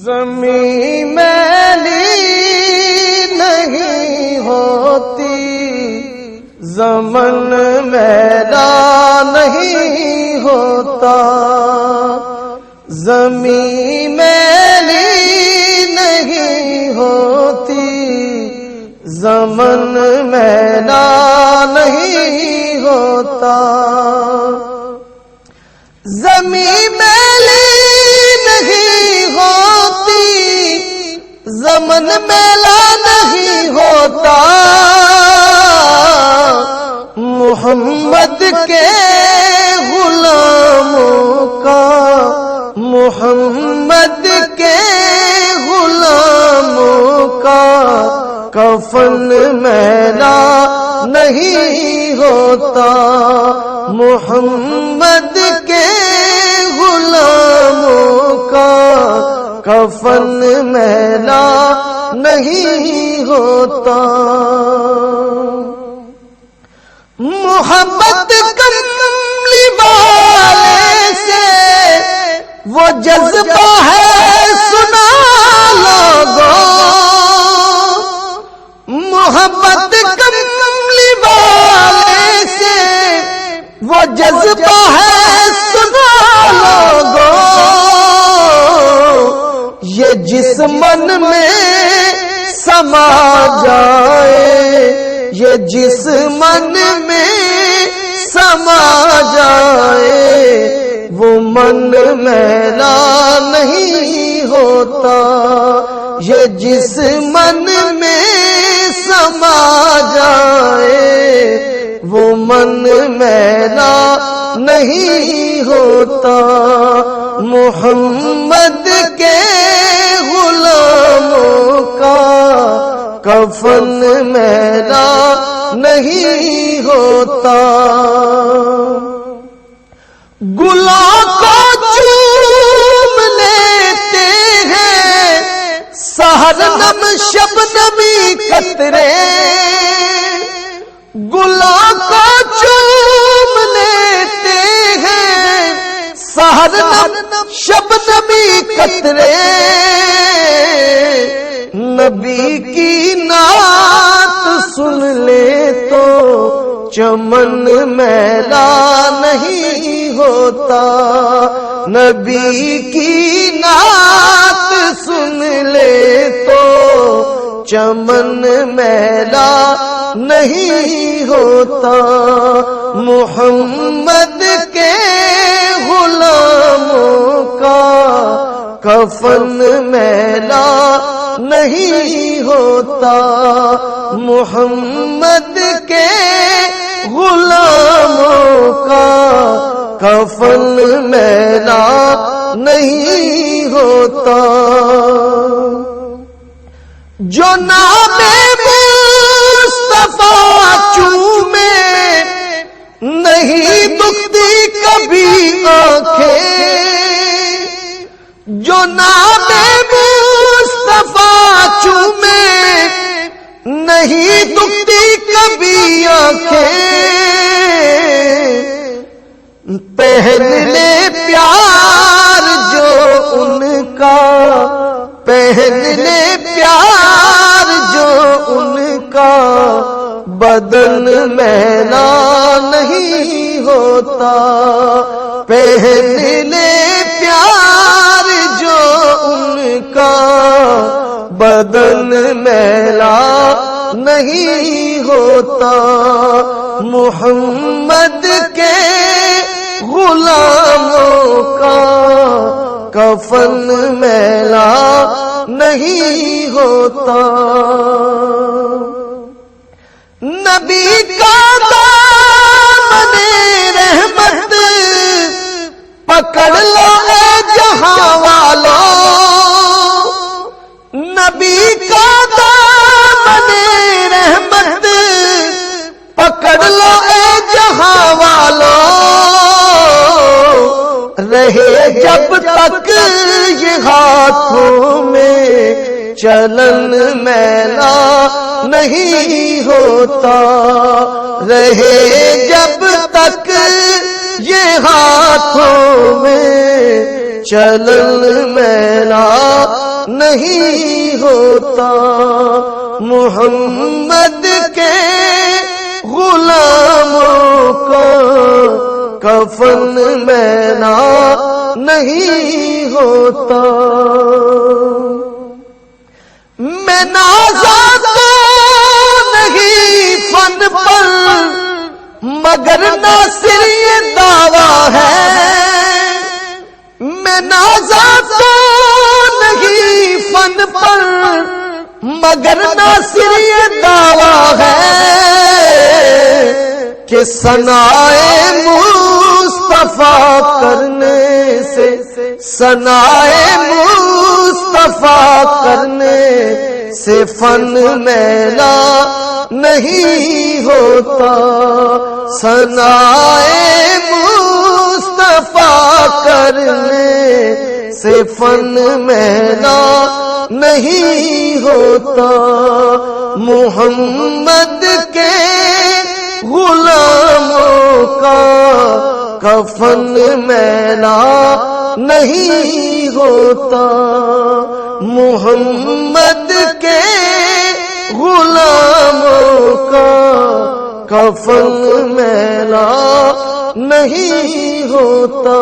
زمین میلی نہیں ہوتی، زمن میلا نہیں ہوتا، زمین میلی نہیں ہوتی، زمن میلا نہیں ہوتا، زمین میلی نہیں ہوتی، زمن میلا نہیں ہوتا، محمد کے غلاموں کا، محمد کے غلاموں کا کفن میلا نہیں ہوتا، محمد کے غلاموں کا کفن میلا نہیں ہوتا، محبت کملی والے سے وہ جذبہ ہے سنا لوگوں، محبت کملی والے سے وہ جذبہ ہے سنا لوگوں، یہ جس من میں سما جائے، یہ جس من میں سما جائے وہ من میلا نہیں ہوتا، یہ جس من میں سما جائے وہ من میلا نہیں ہوتا، محمد کے غلاموں کا کفن میلا نہیں ہوتا، گلوں کو چوم لیتے ہیں سحر نم شبنمی قطرے، گلوں کو چوم لیتے ہیں سحر نم شبنمی قطرے، نبی کی نعت سن لے تو چمن میلا نہیں ہوتا، نبی کی نعت سن لے تو چمن میلا نہیں ہوتا، محمد کے غلاموں کا کفن میلا نہیں ہوتا، محمد کے غلاموں کا کفن میلا نہیں ہوتا، جو نام مصطفیٰ چومے نہیں دکھتی کبھی آنکھیں، جو نام مصطفیٰ چومے نہیں دکھتی کبھی آنکھیں، پہلے پیار جو ان کا، پہلے پیار جو ان کا بدن میلا نہیں ہوتا، پہلے پیار جو ان کا بدن میلا نہیں ہوتا، محمد کے غلاموں کا کفن میلا نہیں ہوتا، نبی کا دامن رحمت پکڑ لو اے جہاں والوں، نبی کا دامن رحمت پکڑ لو اے جہاں والوں، رہے جب تک یہ ہاتھوں میں چلن میلا نہیں ہوتا، رہے جب تک یہ ہاتھوں میں چلن میلا نہیں ہوتا، محمد کے غلاموں کا کفن میلا نہیں ہوتا۔ میں نازا تو نہیں فن پر، مگر ناصر یہ دعویٰ ہے، میں نازا تو نہیں فن پر، مگر ناصر یہ دعویٰ ہے کہ ثنائے مصطفیٰ کرنے سے، ثنائے مصطفیٰ کرنے سے فن میلا نہیں ہوتا، ثنائے مصطفیٰ کرنے سے فن میلا نہیں ہوتا، محمد کے غلاموں کا کفن میلا نہیں ہوتا، محمد کے غلاموں کا کفن میلا نہیں ہوتا،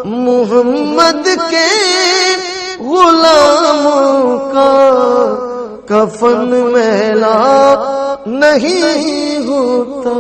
محمد کے غلاموں کا کفن میلا نہیں ہوتا۔